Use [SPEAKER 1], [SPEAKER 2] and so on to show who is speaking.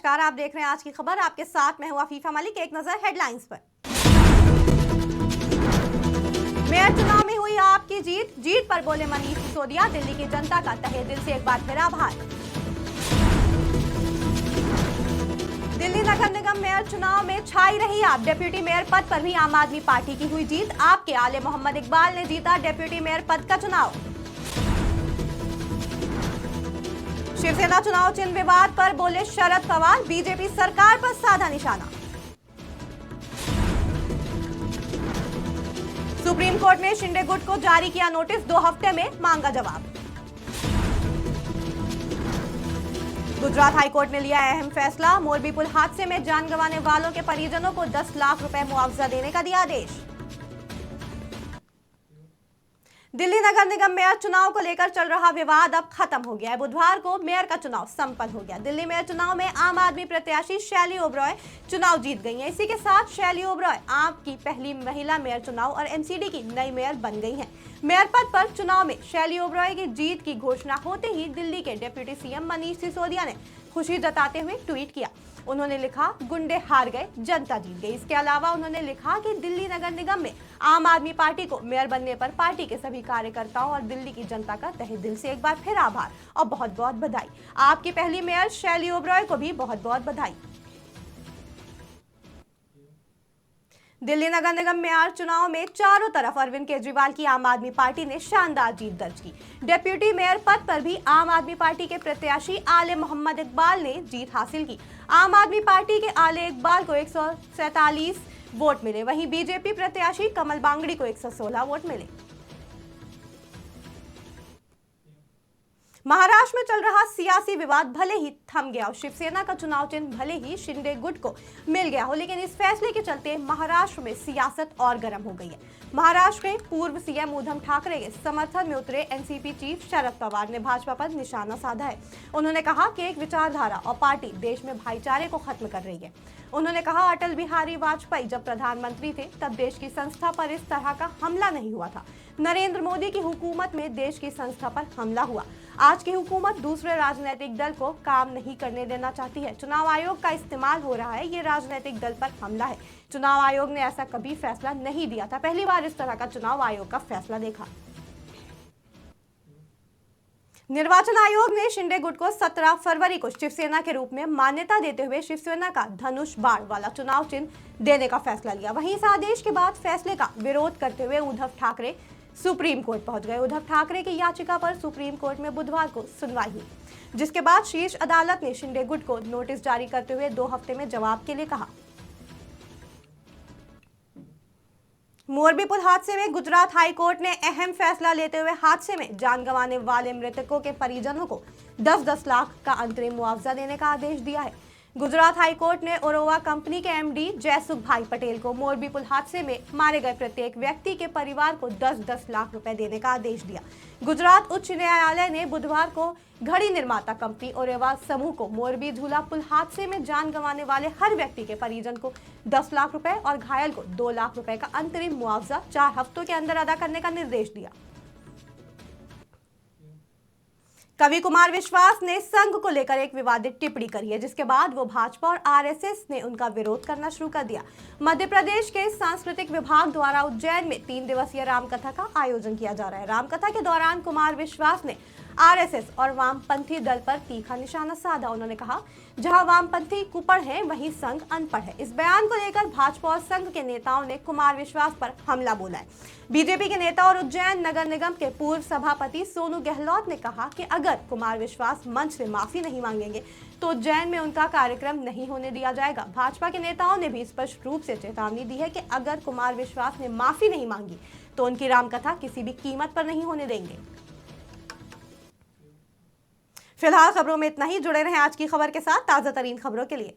[SPEAKER 1] नमस्कार, आप देख रहे हैं आज की खबर। आपके साथ मैं हूं आफीफा मलिक। एक नजर हेडलाइंस पर। मेयर चुनाव में हुई आपकी जीत पर बोले मनीष सिसोदिया, दिल्ली की जनता का तहे दिल से एक बार फिर आभार। दिल्ली नगर निगम मेयर चुनाव में छाई रही आप, डिप्टी मेयर पद पर भी आम आदमी पार्टी की हुई जीत। आपके आले मोहम्मद इकबाल ने जीता डिप्टी मेयर पद का चुनाव। शिवसेना चुनाव चिन्ह विवाद पर बोले शरद पवार, बीजेपी सरकार पर साधा निशाना। सुप्रीम कोर्ट ने शिंदे गुट को जारी किया नोटिस, 2 हफ्ते में मांगा जवाब। गुजरात हाईकोर्ट ने लिया अहम फैसला, मोरबी पुल हादसे में जान गंवाने वालों के परिजनों को 10 लाख रुपए मुआवजा देने का दिया आदेश। दिल्ली नगर निगम मेयर चुनाव को लेकर चल रहा विवाद अब खत्म हो गया है। बुधवार को मेयर का चुनाव संपन्न हो गया। दिल्ली मेयर चुनाव में आम आदमी प्रत्याशी शैली ओबरॉय चुनाव जीत गई हैं। इसी के साथ शैली ओबरॉय आपकी पहली महिला मेयर चुनाव और एमसीडी की नई मेयर बन गई हैं। मेयर पद पर चुनाव में शैली ओबरॉय की जीत की घोषणा होते ही दिल्ली के डिप्टी सीएम मनीष सिसोदिया ने खुशी जताते हुए ट्वीट किया। उन्होंने लिखा, गुंडे हार गए, जनता जीत गई। इसके अलावा उन्होंने लिखा कि दिल्ली नगर निगम में आम आदमी पार्टी को मेयर बनने पर पार्टी के सभी कार्यकर्ताओं और दिल्ली की जनता का तहे दिल से एक बार फिर आभार और बहुत बहुत बधाई। आपकी पहली मेयर शैली ओबरॉय को भी बहुत बहुत बधाई। दिल्ली नगर निगम मेयर चुनाव में चारों तरफ अरविंद केजरीवाल की आम आदमी पार्टी ने शानदार जीत दर्ज की। डिप्टी मेयर पद पर भी आम आदमी पार्टी के प्रत्याशी आले मोहम्मद इकबाल ने जीत हासिल की। आम आदमी पार्टी के आले इकबाल को 147 वोट मिले, वहीं बीजेपी प्रत्याशी कमल बांगड़ी को 116 वोट मिले। महाराष्ट्र में चल रहा सियासी विवाद भले ही थम गया और शिवसेना का चुनाव चिन्ह भले ही शिंदे गुट को मिल गया हो, लेकिन इस फैसले के चलते महाराष्ट्र में सियासत और गर्म हो गई है। महाराष्ट्र के पूर्व सीएम उद्धव ठाकरे के समर्थन में उतरे एनसीपी चीफ शरद पवार ने भाजपा पर निशाना साधा है। उन्होंने कहा कि एक विचारधारा और पार्टी देश में भाईचारे को खत्म कर रही है। उन्होंने कहा, अटल बिहारी वाजपेयी जब प्रधानमंत्री थे तब देश की संस्था पर इस तरह का हमला नहीं हुआ था। नरेंद्र मोदी की हुकूमत में देश की संस्था पर हमला हुआ। आज की हुकूमत दूसरे राजनीतिक दल को काम नहीं करने देना चाहती है। चुनाव आयोग का इस्तेमाल हो रहा है, ये राजनीतिक दल पर हमला है। चुनाव आयोग ने ऐसा कभी फैसला नहीं दिया था। पहली बार इस तरह का चुनाव आयोग का फैसला देखा। निर्वाचन आयोग ने शिंदे गुट को 17 फरवरी को शिवसेना के रूप में मान्यता देते हुए शिवसेना का धनुष बाण वाला चुनाव चिन्ह देने का फैसला लिया। वहीं इस आदेश के बाद फैसले का विरोध करते हुए उद्धव ठाकरे सुप्रीम कोर्ट पहुंच गए। उद्धव ठाकरे की याचिका पर सुप्रीम कोर्ट में बुधवार को सुनवाई हुई, जिसके बाद शीर्ष अदालत ने शिंदे गुट को नोटिस जारी करते हुए 2 हफ्ते में जवाब के लिए कहा। मोरबी पुल हादसे में गुजरात हाईकोर्ट ने अहम फैसला लेते हुए हादसे में जान गंवाने वाले मृतकों के परिजनों को 10-10 लाख का अंतरिम मुआवजा देने का आदेश दिया है। गुजरात हाईकोर्ट ने ओरोवा कंपनी के एमडी जयसुख भाई पटेल को मोरबी पुल हादसे में मारे गए प्रत्येक व्यक्ति के परिवार को 10-10 लाख रुपए देने का आदेश दिया। गुजरात उच्च न्यायालय ने बुधवार को घड़ी निर्माता कंपनी ओरोवा समूह को मोरबी झूला पुल हादसे में जान गंवाने वाले हर व्यक्ति के परिजन को 10 लाख रुपए और घायल को 2 लाख रुपए का अंतरिम मुआवजा 4 हफ्तों के अंदर अदा करने का निर्देश दिया। कवि कुमार विश्वास ने संघ को लेकर एक विवादित टिप्पणी करी है, जिसके बाद वो भाजपा और आरएसएस ने उनका विरोध करना शुरू कर दिया। मध्य प्रदेश के सांस्कृतिक विभाग द्वारा उज्जैन में 3 दिवसीय रामकथा का आयोजन किया जा रहा है। रामकथा के दौरान कुमार विश्वास ने आरएसएस और वामपंथी दल पर तीखा निशाना साधा। उन्होंने कहा, जहां वामपंथी कुपड़ है वहीं संघ अनपढ़ है। इस बयान को लेकर भाजपा और संघ के नेताओं ने कुमार विश्वास पर हमला बोला है। बीजेपी के नेता और उज्जैन नगर निगम के पूर्व सभापति सोनू गहलोत ने कहा कि अगर कुमार विश्वास मंच से माफी नहीं मांगेंगे तो उज्जैन में उनका कार्यक्रम नहीं होने दिया जाएगा। भाजपा के नेताओं ने भी स्पष्ट रूप से चेतावनी दी है कि अगर कुमार विश्वास ने माफी नहीं मांगी तो उनकी रामकथा किसी भी कीमत पर नहीं होने देंगे। फिलहाल खबरों में इतना ही। जुड़े रहें आज की खबर के साथ ताजा तरीन खबरों के लिए।